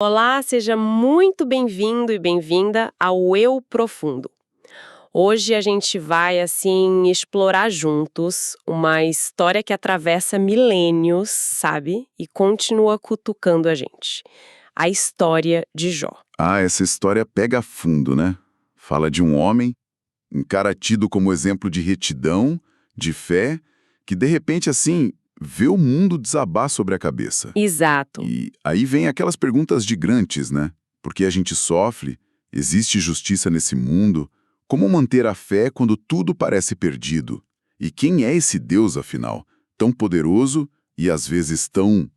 Olá, seja muito bem-vindo e bem-vinda ao Eu Profundo. Hoje a gente vai, assim, explorar juntos uma história que atravessa milênios, sabe? E continua cutucando a gente. A história de Jó. Ah, essa história pega fundo, né? Fala de um homem, um cara tido como exemplo de retidão, de fé, que de repente, assim, vê o mundo desabar sobre a cabeça. Exato. E aí vem aquelas perguntas gigrantes, né? Por que a gente sofre? Existe justiça nesse mundo? Como manter a fé quando tudo parece perdido? E quem é esse Deus, afinal? Tão poderoso e às vezes tão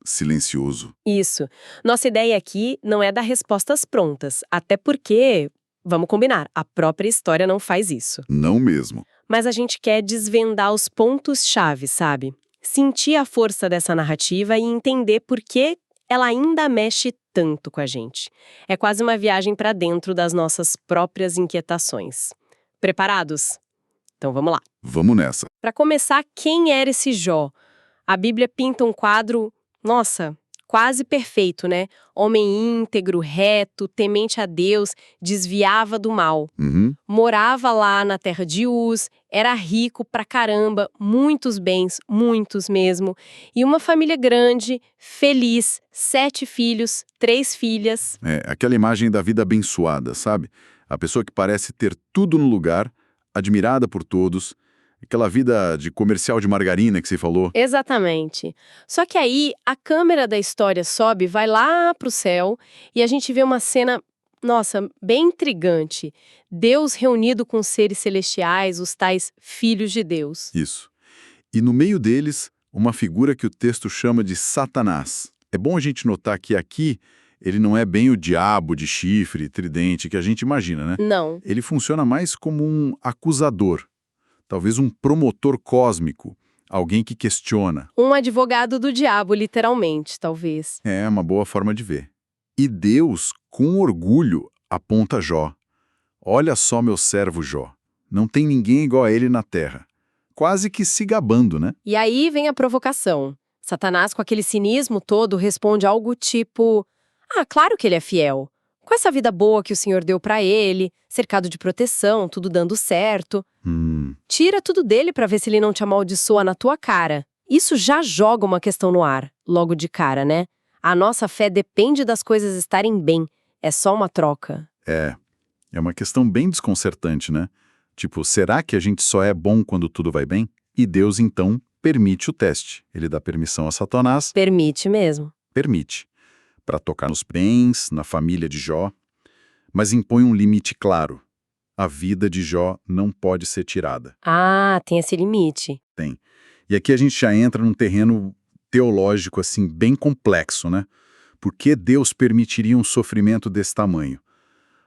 silencioso. Isso. Nossa ideia aqui não é dar respostas prontas, até porque, vamos combinar, a própria história não faz isso. Não mesmo. Mas a gente quer desvendar os pontos-chave, sabe? Sentir a força dessa narrativa e entender por que ela ainda mexe tanto com a gente. É quase uma viagem para dentro das nossas próprias inquietações. Preparados? Então vamos lá. Vamos nessa. Para começar, quem era esse Jó? A Bíblia pinta um quadro, nossa, quase perfeito, né? Homem íntegro, reto, temente a Deus, desviava do mal. Uhum. Morava lá na terra de Uz, era rico pra caramba, muitos bens, muitos mesmo, e uma família grande, feliz, 7 filhos, 3 filhas. É, aquela imagem da vida abençoada, sabe? A pessoa que parece ter tudo no lugar, admirada por todos, aquela vida de comercial de margarina que você falou. Exatamente. Só que aí a câmera da história sobe, vai lá pro céu, e a gente vê uma cena, nossa, bem intrigante. Deus reunido com seres celestiais, os tais filhos de Deus. Isso. E no meio deles, uma figura que o texto chama de Satanás. É bom a gente notar que aqui ele não é bem o diabo de chifre, tridente que a gente imagina, né? Não. Ele funciona mais como um acusador, talvez um promotor cósmico, alguém que questiona. Um advogado do diabo, literalmente, talvez. É uma boa forma de ver. E Deus, com orgulho, aponta Jó. Olha só meu servo Jó. Não tem ninguém igual a ele na terra. Quase que se gabando, né? E aí vem a provocação. Satanás, com aquele cinismo todo, responde algo tipo: ah, claro que ele é fiel. Com essa vida boa que o Senhor deu pra ele, cercado de proteção, tudo dando certo. Tira tudo dele pra ver se ele não te amaldiçoa na tua cara. Isso já joga uma questão no ar, logo de cara, né? A nossa fé depende das coisas estarem bem. É só uma troca. É uma questão bem desconcertante, né? Tipo, será que a gente só é bom quando tudo vai bem? E Deus, então, permite o teste. Ele dá permissão a Satanás, Permite mesmo. permite, para tocar nos bens, na família de Jó, mas impõe um limite claro. A vida de Jó não pode ser tirada. Ah, tem esse limite. Tem. E aqui a gente já entra num terreno teológico, assim, bem complexo, né? Por que Deus permitiria um sofrimento desse tamanho?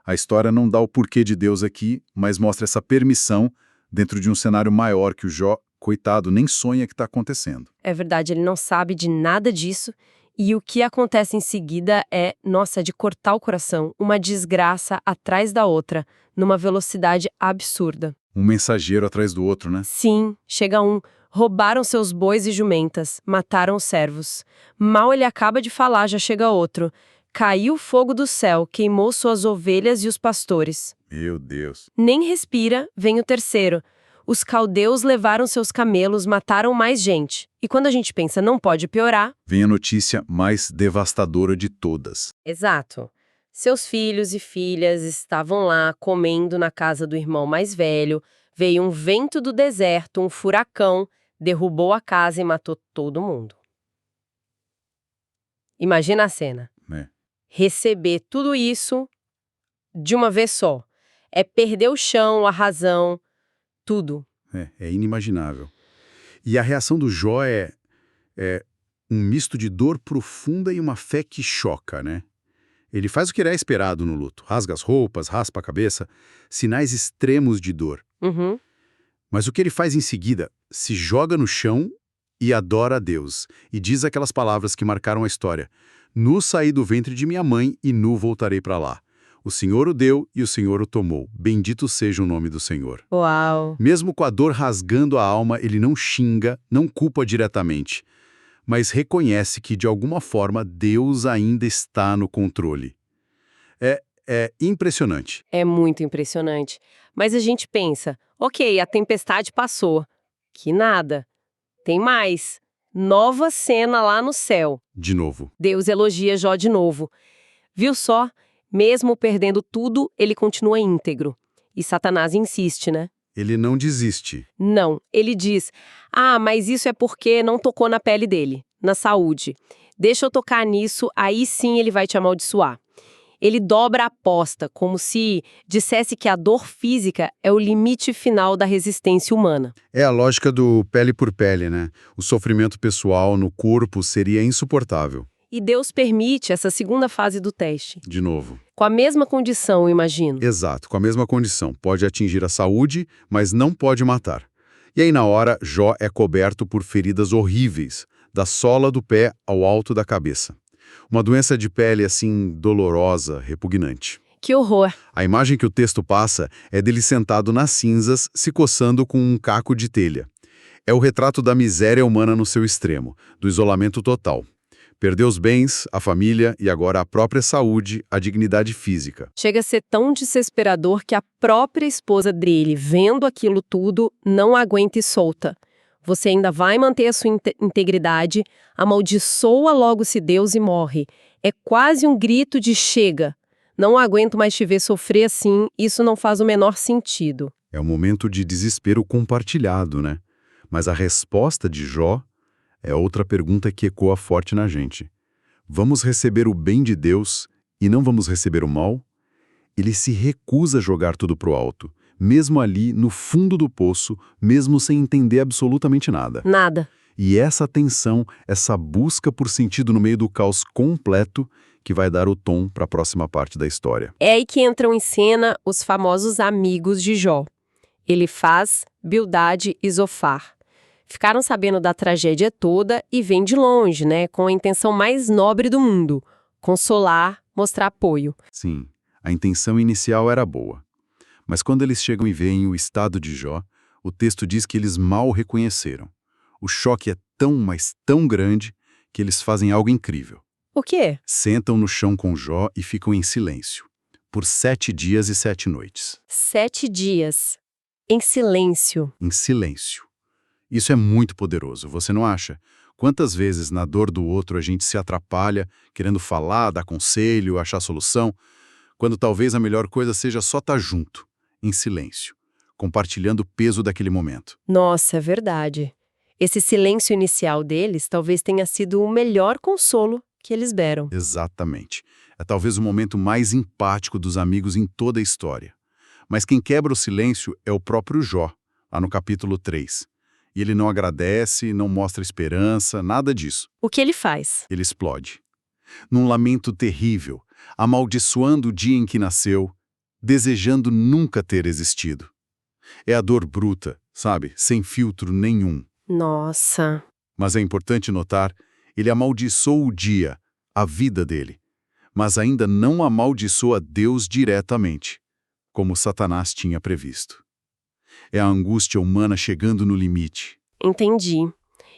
A história não dá o porquê de Deus aqui, mas mostra essa permissão dentro de um cenário maior que o Jó, coitado, nem sonha que está acontecendo. É verdade, ele não sabe de nada disso. E o que acontece em seguida é, nossa, de cortar o coração, uma desgraça atrás da outra, numa velocidade absurda. Um mensageiro atrás do outro, né? Sim, chega um, roubaram seus bois e jumentas, mataram os servos. Mal ele acaba de falar, já chega outro. Caiu fogo do céu, queimou suas ovelhas e os pastores. Meu Deus. Nem respira, vem o terceiro. Os caldeus levaram seus camelos, mataram mais gente. E quando a gente pensa não pode piorar... Vem a notícia mais devastadora de todas. Exato. Seus filhos e filhas estavam lá comendo na casa do irmão mais velho. Veio um vento do deserto, um furacão, derrubou a casa e matou todo mundo. Imagina a cena. Né? Receber tudo isso de uma vez só. É perder o chão, a razão, tudo. É inimaginável. E a reação do Jó é um misto de dor profunda e uma fé que choca, né? Ele faz o que era esperado no luto. Rasga as roupas, raspa a cabeça, sinais extremos de dor. Uhum. Mas o que ele faz em seguida? Se joga no chão e adora a Deus. E diz aquelas palavras que marcaram a história. Nu saí do ventre de minha mãe e nu voltarei para lá. O Senhor o deu e o Senhor o tomou. Bendito seja o nome do Senhor. Uau! Mesmo com a dor rasgando a alma, ele não xinga, não culpa diretamente. mas reconhece que, de alguma forma, Deus ainda está no controle. É impressionante. É muito impressionante. Mas a gente pensa, ok, a tempestade passou. Que nada. Tem mais. Nova cena lá no céu. De novo. Deus elogia Jó de novo. Viu só? Mesmo perdendo tudo, ele continua íntegro. E Satanás insiste, né? Ele não desiste. Não, ele diz, mas isso é porque não tocou na pele dele, na saúde. Deixa eu tocar nisso, aí sim ele vai te amaldiçoar. Ele dobra a aposta, como se dissesse que a dor física é o limite final da resistência humana. É a lógica do pele por pele, né? O sofrimento pessoal no corpo seria insuportável. E Deus permite essa segunda fase do teste. De novo. Com a mesma condição, eu imagino. Exato, com a mesma condição. Pode atingir a saúde, mas não pode matar. E aí, na hora, Jó é coberto por feridas horríveis, da sola do pé ao alto da cabeça. Uma doença de pele, assim, dolorosa, repugnante. Que horror! A imagem que o texto passa é dele sentado nas cinzas, se coçando com um caco de telha. É o retrato da miséria humana no seu extremo, do isolamento total. Perdeu os bens, a família e agora a própria saúde, a dignidade física. Chega a ser tão desesperador que a própria esposa dele, vendo aquilo tudo, não aguenta e solta. Você ainda vai manter a sua integridade, amaldiçoa logo se Deus e morre. É quase um grito de chega. Não aguento mais te ver sofrer assim, isso não faz o menor sentido. É um momento de desespero compartilhado, né? Mas a resposta de Jó é outra pergunta que ecoa forte na gente. Vamos receber o bem de Deus e não vamos receber o mal? Ele se recusa a jogar tudo pro alto, mesmo ali no fundo do poço, mesmo sem entender absolutamente nada. Nada. E essa tensão, essa busca por sentido no meio do caos completo, que vai dar o tom para a próxima parte da história. É aí que entram em cena os famosos amigos de Jó. Elifaz, Bildade e Zofar. Ficaram sabendo da tragédia toda e vêm de longe, né, com a intenção mais nobre do mundo, consolar, mostrar apoio. Sim, a intenção inicial era boa. Mas quando eles chegam e veem o estado de Jó, o texto diz que eles mal o reconheceram. O choque é tão, mas tão grande, que eles fazem algo incrível. O quê? Sentam no chão com Jó e ficam em silêncio, por 7 dias e 7 noites. 7 dias. Em silêncio. Em silêncio. Isso é muito poderoso, você não acha? Quantas vezes na dor do outro a gente se atrapalha, querendo falar, dar conselho, achar solução, quando talvez a melhor coisa seja só estar junto, em silêncio, compartilhando o peso daquele momento. Nossa, é verdade. Esse silêncio inicial deles talvez tenha sido o melhor consolo que eles deram. Exatamente. É talvez o momento mais empático dos amigos em toda a história. Mas quem quebra o silêncio é o próprio Jó, lá no capítulo 3. E ele não agradece, não mostra esperança, nada disso. O que ele faz? Ele explode. Num lamento terrível, amaldiçoando o dia em que nasceu, desejando nunca ter existido. É a dor bruta, sabe? Sem filtro nenhum. Nossa. Mas é importante notar, ele amaldiçoou o dia, a vida dele. Mas ainda não amaldiçoa Deus diretamente, como Satanás tinha previsto. É a angústia humana chegando no limite. Entendi.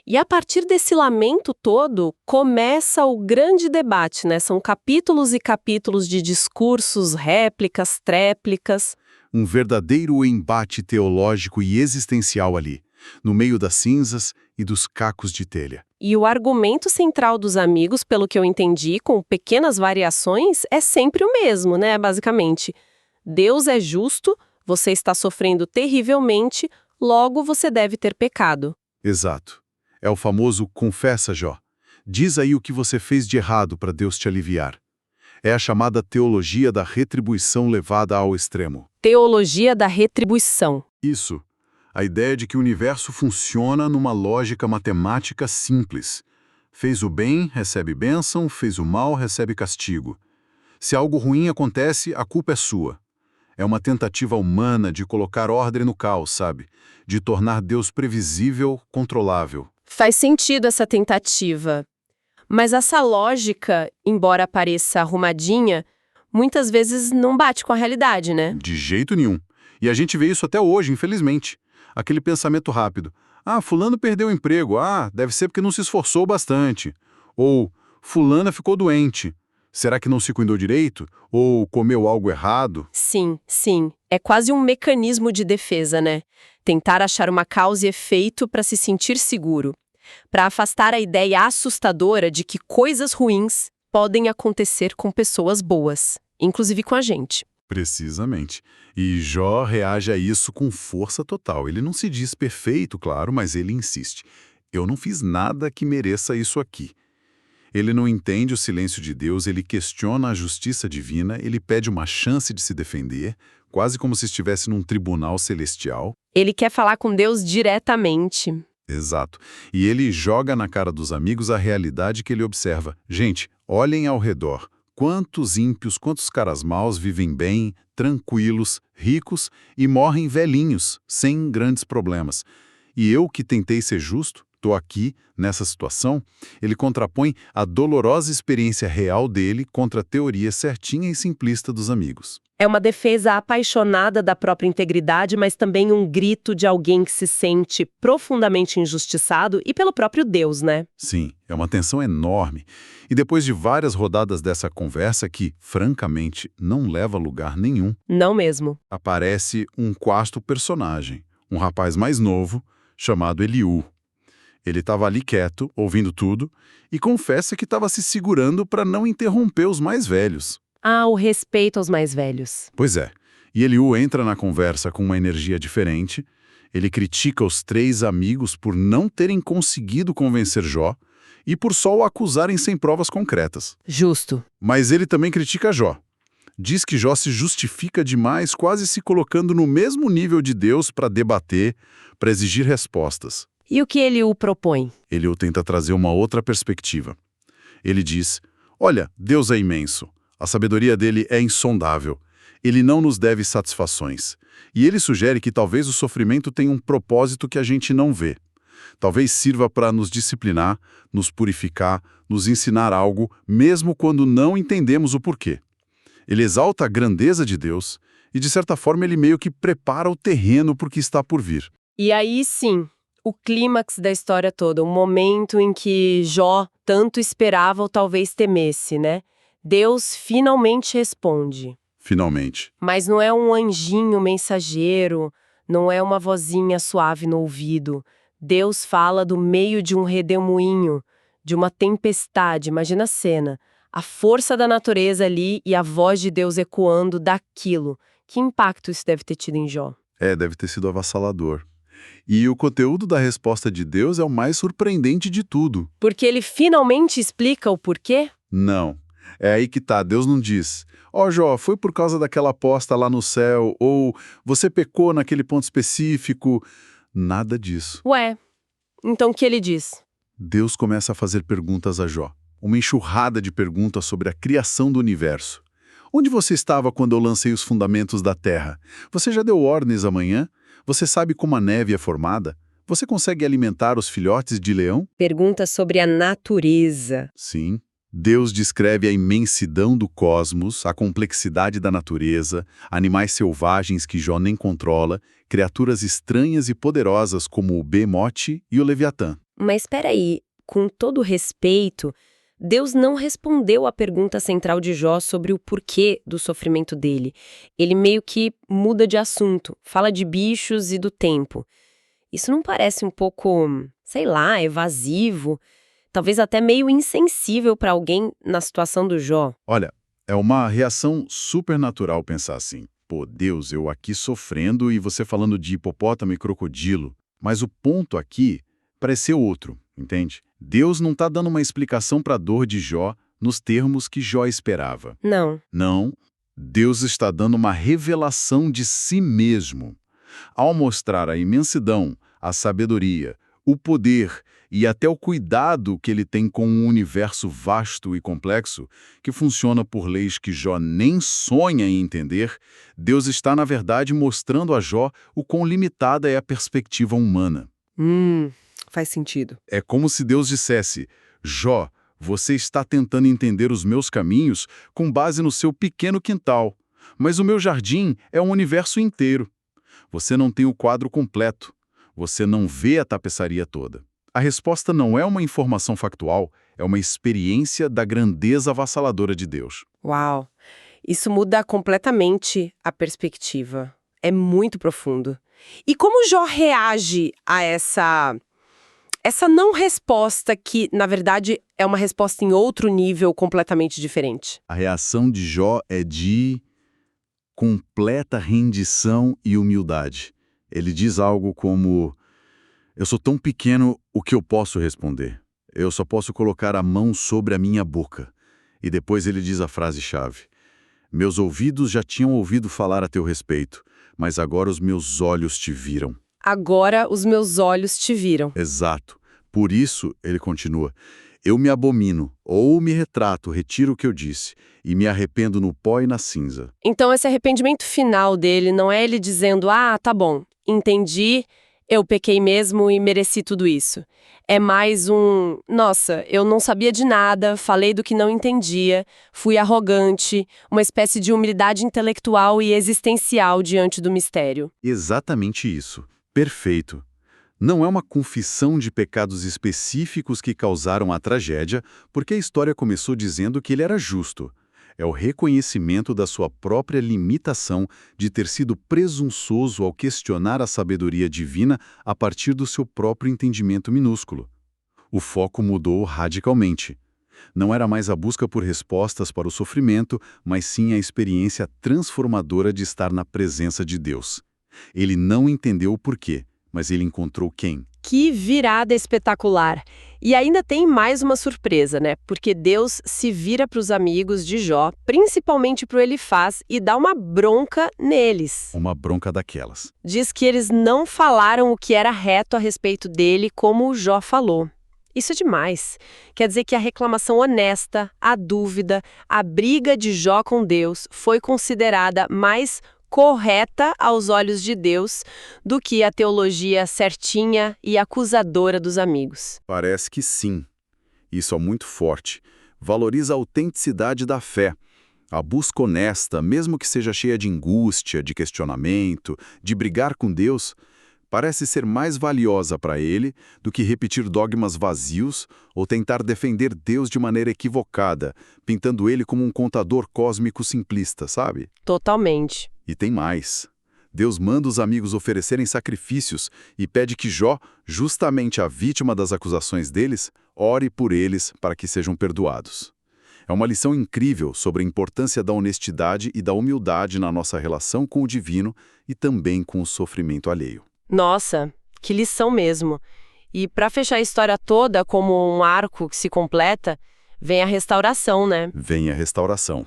E a partir desse lamento todo, começa o grande debate, né? São capítulos e capítulos de discursos, réplicas, tréplicas. Um verdadeiro embate teológico e existencial ali, no meio das cinzas e dos cacos de telha. E o argumento central dos amigos, pelo que eu entendi, com pequenas variações, é sempre o mesmo, né? Basicamente, Deus é justo, você está sofrendo terrivelmente, logo você deve ter pecado. Exato. É o famoso confessa, Jó. Diz aí o que você fez de errado para Deus te aliviar. É a chamada teologia da retribuição levada ao extremo. Teologia da retribuição. Isso. A ideia de que o universo funciona numa lógica matemática simples. Fez o bem, recebe bênção, fez o mal, recebe castigo. Se algo ruim acontece, a culpa é sua. É uma tentativa humana de colocar ordem no caos, sabe? De tornar Deus previsível, controlável. Faz sentido essa tentativa. Mas essa lógica, embora pareça arrumadinha, muitas vezes não bate com a realidade, né? De jeito nenhum. E a gente vê isso até hoje, infelizmente. Aquele pensamento rápido. Ah, fulano perdeu o emprego. Ah, deve ser porque não se esforçou bastante. Ou fulana ficou doente. Será que não se cuidou direito? Ou comeu algo errado? Sim, sim. É quase um mecanismo de defesa, né? Tentar achar uma causa e efeito para se sentir seguro, para afastar a ideia assustadora de que coisas ruins podem acontecer com pessoas boas, inclusive com a gente. Precisamente. E Jó reage a isso com força total. Ele não se diz perfeito, claro, mas ele insiste. Eu não fiz nada que mereça isso aqui. Ele não entende o silêncio de Deus, ele questiona a justiça divina, ele pede uma chance de se defender, quase como se estivesse num tribunal celestial. Ele quer falar com Deus diretamente. Exato. E ele joga na cara dos amigos a realidade que ele observa. Gente, olhem ao redor. Quantos ímpios, quantos caras maus vivem bem, tranquilos, ricos e morrem velhinhos, sem grandes problemas. E eu que tentei ser justo, estou aqui, nessa situação, ele contrapõe a dolorosa experiência real dele contra a teoria certinha e simplista dos amigos. É uma defesa apaixonada da própria integridade, mas também um grito de alguém que se sente profundamente injustiçado e pelo próprio Deus, né? Sim, é uma tensão enorme. E depois de várias rodadas dessa conversa que, francamente, não leva a lugar nenhum, Não mesmo. aparece um quarto personagem, um rapaz mais novo, chamado Eliú. Ele estava ali quieto, ouvindo tudo, e confessa que estava se segurando para não interromper os mais velhos. Ah, o respeito aos mais velhos. Pois é, e Eliú entra na conversa com uma energia diferente, ele critica os três amigos por não terem conseguido convencer Jó e por só o acusarem sem provas concretas. Justo. Mas ele também critica Jó. Diz que Jó se justifica demais, quase se colocando no mesmo nível de Deus para debater, para exigir respostas. E o que ele o propõe? Eliú tenta trazer uma outra perspectiva. Ele diz, olha, Deus é imenso, a sabedoria dele é insondável, ele não nos deve satisfações. E ele sugere que talvez o sofrimento tenha um propósito que a gente não vê. Talvez sirva para nos disciplinar, nos purificar, nos ensinar algo, mesmo quando não entendemos o porquê. Ele exalta a grandeza de Deus e, de certa forma, ele meio que prepara o terreno para o que está por vir. E aí sim, o clímax da história toda, o momento em que Jó tanto esperava ou talvez temesse, né? Deus finalmente responde. Finalmente. Mas não é um anjinho mensageiro, não é uma vozinha suave no ouvido. Deus fala do meio de um redemoinho, de uma tempestade, imagina a cena. A força da natureza ali e a voz de Deus ecoando daquilo. Que impacto isso deve ter tido em Jó? Deve ter sido avassalador. E o conteúdo da resposta de Deus é o mais surpreendente de tudo. Porque ele finalmente explica o porquê? Não. É aí que tá, Deus não diz, ó Jó, foi por causa daquela aposta lá no céu, ou você pecou naquele ponto específico. Nada disso. Ué, então o que ele diz? Deus começa a fazer perguntas a Jó. Uma enxurrada de perguntas sobre a criação do universo. Onde você estava quando eu lancei os fundamentos da terra? Você já deu ordens amanhã? Você sabe como a neve é formada? Você consegue alimentar os filhotes de leão? Pergunta sobre a natureza. Sim. Deus descreve a imensidão do cosmos, a complexidade da natureza, animais selvagens que Jó nem controla, criaturas estranhas e poderosas como o Behemoth e o Leviatã. Mas espera aí, com todo respeito, Deus não respondeu à pergunta central de Jó sobre o porquê do sofrimento dele. Ele meio que muda de assunto, fala de bichos e do tempo. Isso não parece um pouco, sei lá, evasivo? Talvez até meio insensível para alguém na situação do Jó. Olha, é uma reação super natural pensar assim. Pô, Deus, eu aqui sofrendo e você falando de hipopótamo e crocodilo. Mas o ponto aqui parece ser outro, entende? Deus não está dando uma explicação para a dor de Jó nos termos que Jó esperava. Não. Não, Deus está dando uma revelação de si mesmo. Ao mostrar a imensidão, a sabedoria, o poder e até o cuidado que ele tem com um universo vasto e complexo, que funciona por leis que Jó nem sonha em entender, Deus está, na verdade, mostrando a Jó o quão limitada é a perspectiva humana. Faz sentido. É como se Deus dissesse, Jó, você está tentando entender os meus caminhos com base no seu pequeno quintal, mas o meu jardim é um universo inteiro. Você não tem o quadro completo. Você não vê a tapeçaria toda. A resposta não é uma informação factual, é uma experiência da grandeza avassaladora de Deus. Uau! Isso muda completamente a perspectiva. É muito profundo. E como Jó reage a essa não resposta que, na verdade, é uma resposta em outro nível completamente diferente? A reação de Jó é de completa rendição e humildade. Ele diz algo como: eu sou tão pequeno, o que eu posso responder? Eu só posso colocar a mão sobre a minha boca. E depois ele diz a frase-chave: meus ouvidos já tinham ouvido falar a teu respeito, mas agora os meus olhos te viram. Agora os meus olhos te viram. Exato. Por isso, ele continua, eu me abomino, ou me retrato, retiro o que eu disse, e me arrependo no pó e na cinza. Então esse arrependimento final dele não é ele dizendo, ah, tá bom, entendi, eu pequei mesmo e mereci tudo isso. É mais um, nossa, eu não sabia de nada, falei do que não entendia, fui arrogante, uma espécie de humildade intelectual e existencial diante do mistério. Exatamente isso. Perfeito. Não é uma confissão de pecados específicos que causaram a tragédia, porque a história começou dizendo que ele era justo. É o reconhecimento da sua própria limitação de ter sido presunçoso ao questionar a sabedoria divina a partir do seu próprio entendimento minúsculo. O foco mudou radicalmente. Não era mais a busca por respostas para o sofrimento, mas sim a experiência transformadora de estar na presença de Deus. Ele não entendeu o porquê, mas ele encontrou quem? Que virada espetacular! E ainda tem mais uma surpresa, né? Porque Deus se vira para os amigos de Jó, principalmente para o Elifaz, e dá uma bronca neles. Uma bronca daquelas. Diz que eles não falaram o que era reto a respeito dele, como o Jó falou. Isso é demais. Quer dizer que a reclamação honesta, a dúvida, a briga de Jó com Deus foi considerada mais correta aos olhos de Deus do que a teologia certinha e acusadora dos amigos. Parece que sim. Isso é muito forte. Valoriza a autenticidade da fé. A busca honesta, mesmo que seja cheia de angústia, de questionamento, de brigar com Deus, parece ser mais valiosa para ele do que repetir dogmas vazios ou tentar defender Deus de maneira equivocada, pintando ele como um contador cósmico simplista, sabe? Totalmente. E tem mais. Deus manda os amigos oferecerem sacrifícios e pede que Jó, justamente a vítima das acusações deles, ore por eles para que sejam perdoados. É uma lição incrível sobre a importância da honestidade e da humildade na nossa relação com o divino e também com o sofrimento alheio. Nossa, que lição mesmo. E para fechar a história toda como um arco que se completa, vem a restauração, né? Vem a restauração.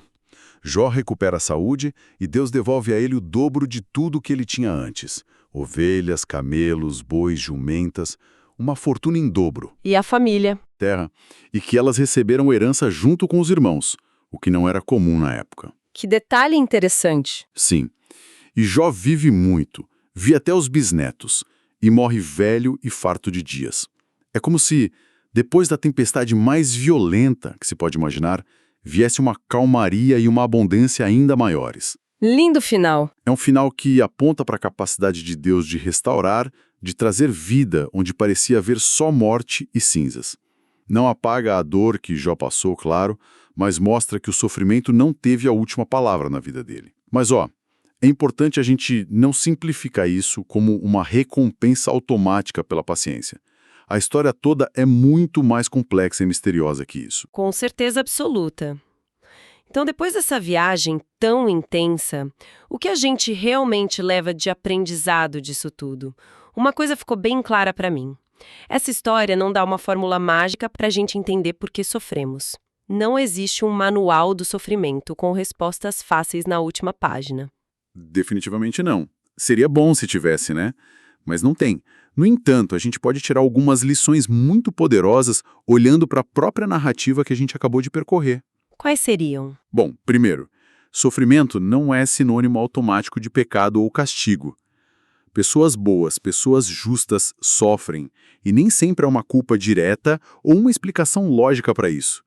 Jó recupera a saúde e Deus devolve a ele o dobro de tudo que ele tinha antes. Ovelhas, camelos, bois, jumentas, uma fortuna em dobro. E a família. Terra, e que elas receberam herança junto com os irmãos, o que não era comum na época. Que detalhe interessante. Sim. E Jó vive muito, vi até os bisnetos, e morre velho e farto de dias. É como se, depois da tempestade mais violenta que se pode imaginar, viesse uma calmaria e uma abundância ainda maiores. Lindo final. É um final que aponta para a capacidade de Deus de restaurar, de trazer vida onde parecia haver só morte e cinzas. Não apaga a dor que Jó passou, claro, mas mostra que o sofrimento não teve a última palavra na vida dele. Mas é importante a gente não simplificar isso como uma recompensa automática pela paciência. A história toda é muito mais complexa e misteriosa que isso. Com certeza absoluta. Então, depois dessa viagem tão intensa, o que a gente realmente leva de aprendizado disso tudo? Uma coisa ficou bem clara para mim. Essa história não dá uma fórmula mágica para a gente entender por que sofremos. Não existe um manual do sofrimento com respostas fáceis na última página. Definitivamente não. Seria bom se tivesse, né? Mas não tem. No entanto, a gente pode tirar algumas lições muito poderosas olhando para a própria narrativa que a gente acabou de percorrer. Quais seriam? Bom, primeiro, sofrimento não é sinônimo automático de pecado ou castigo. Pessoas boas, pessoas justas sofrem, e nem sempre é uma culpa direta ou uma explicação lógica para isso.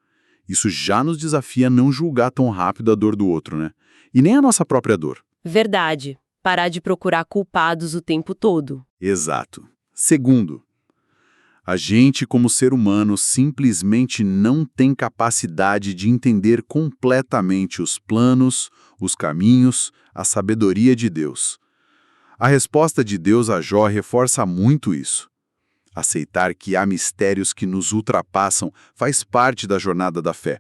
Isso já nos desafia a não julgar tão rápido a dor do outro, né? E nem a nossa própria dor. Verdade. Parar de procurar culpados o tempo todo. Exato. Segundo, a gente, como ser humano, simplesmente não tem capacidade de entender completamente os planos, os caminhos, a sabedoria de Deus. A resposta de Deus a Jó reforça muito isso. Aceitar que há mistérios que nos ultrapassam faz parte da jornada da fé.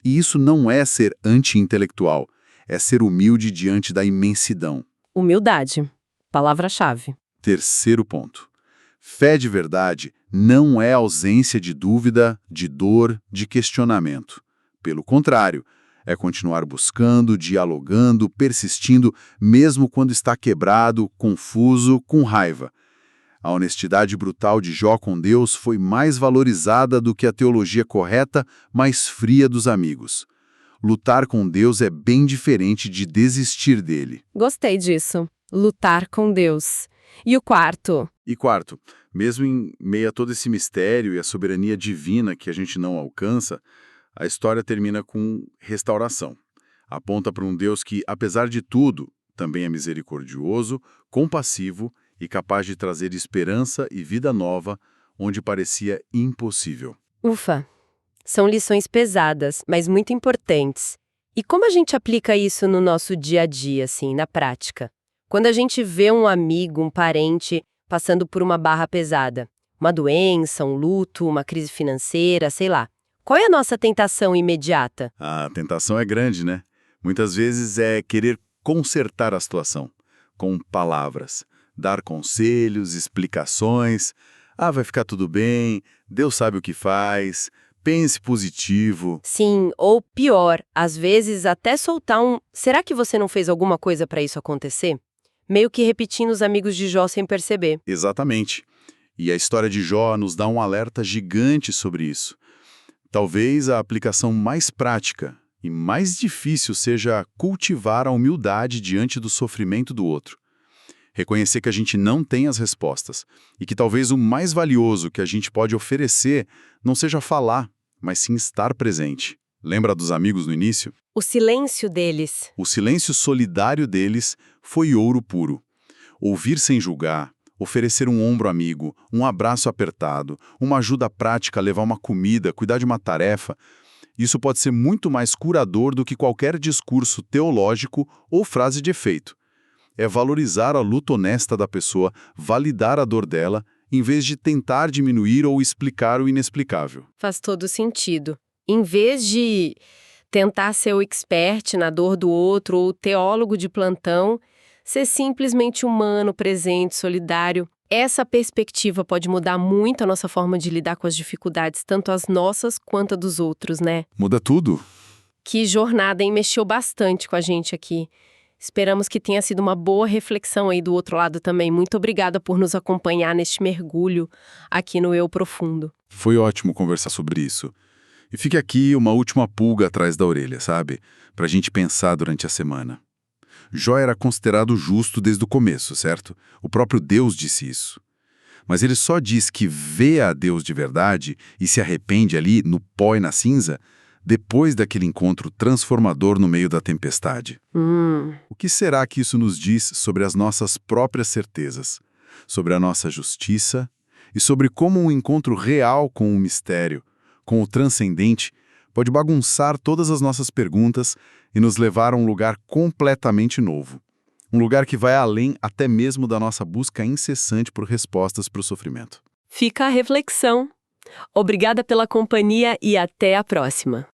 E isso não é ser anti-intelectual, é ser humilde diante da imensidão. Humildade. Palavra-chave. Terceiro ponto. Fé de verdade não é ausência de dúvida, de dor, de questionamento. Pelo contrário, é continuar buscando, dialogando, persistindo, mesmo quando está quebrado, confuso, com raiva. A honestidade brutal de Jó com Deus foi mais valorizada do que a teologia correta, mais fria dos amigos. Lutar com Deus é bem diferente de desistir dele. Gostei disso. Lutar com Deus. E o quarto? E quarto, mesmo em meio a todo esse mistério e a soberania divina que a gente não alcança, a história termina com restauração. Aponta para um Deus que, apesar de tudo, também é misericordioso, compassivo e capaz de trazer esperança e vida nova onde parecia impossível. Ufa! São lições pesadas, mas muito importantes. E como a gente aplica isso no nosso dia a dia, assim, na prática? Quando a gente vê um amigo, um parente, passando por uma barra pesada, uma doença, um luto, uma crise financeira, sei lá, qual é a nossa tentação imediata? A tentação é grande, né? Muitas vezes é querer consertar a situação, com palavras, dar conselhos, explicações. Ah, vai ficar tudo bem, Deus sabe o que faz, pense positivo. Sim, ou pior, às vezes até soltar um "será que você não fez alguma coisa para isso acontecer?" Meio que repetindo os amigos de Jó sem perceber. Exatamente. E a história de Jó nos dá um alerta gigante sobre isso. Talvez a aplicação mais prática e mais difícil seja cultivar a humildade diante do sofrimento do outro. Reconhecer que a gente não tem as respostas e que talvez o mais valioso que a gente pode oferecer não seja falar, mas sim estar presente. Lembra dos amigos no início? O silêncio deles. O silêncio solidário deles foi ouro puro. Ouvir sem julgar, oferecer um ombro amigo, um abraço apertado, uma ajuda prática, levar uma comida, cuidar de uma tarefa, isso pode ser muito mais curador do que qualquer discurso teológico ou frase de efeito. É valorizar a luta honesta da pessoa, validar a dor dela, em vez de tentar diminuir ou explicar o inexplicável. Faz todo sentido. Em vez de tentar ser o expert na dor do outro ou o teólogo de plantão, ser simplesmente humano, presente, solidário. Essa perspectiva pode mudar muito a nossa forma de lidar com as dificuldades, tanto as nossas quanto a dos outros, né? Muda tudo. Que jornada, hein? Mexeu bastante com a gente aqui. Esperamos que tenha sido uma boa reflexão aí do outro lado também. Muito obrigada por nos acompanhar neste mergulho aqui no Eu Profundo. Foi ótimo conversar sobre isso. E fica aqui uma última pulga atrás da orelha, sabe? Pra gente pensar durante a semana. Jó era considerado justo desde o começo, certo? O próprio Deus disse isso. Mas ele só diz que vê a Deus de verdade e se arrepende ali, no pó e na cinza, depois daquele encontro transformador no meio da tempestade. O que será que isso nos diz sobre as nossas próprias certezas, sobre a nossa justiça e sobre como um encontro real com o mistério, com o transcendente, pode bagunçar todas as nossas perguntas e nos levar a um lugar completamente novo. Um lugar que vai além até mesmo da nossa busca incessante por respostas para o sofrimento. Fica a reflexão. Obrigada pela companhia e até a próxima.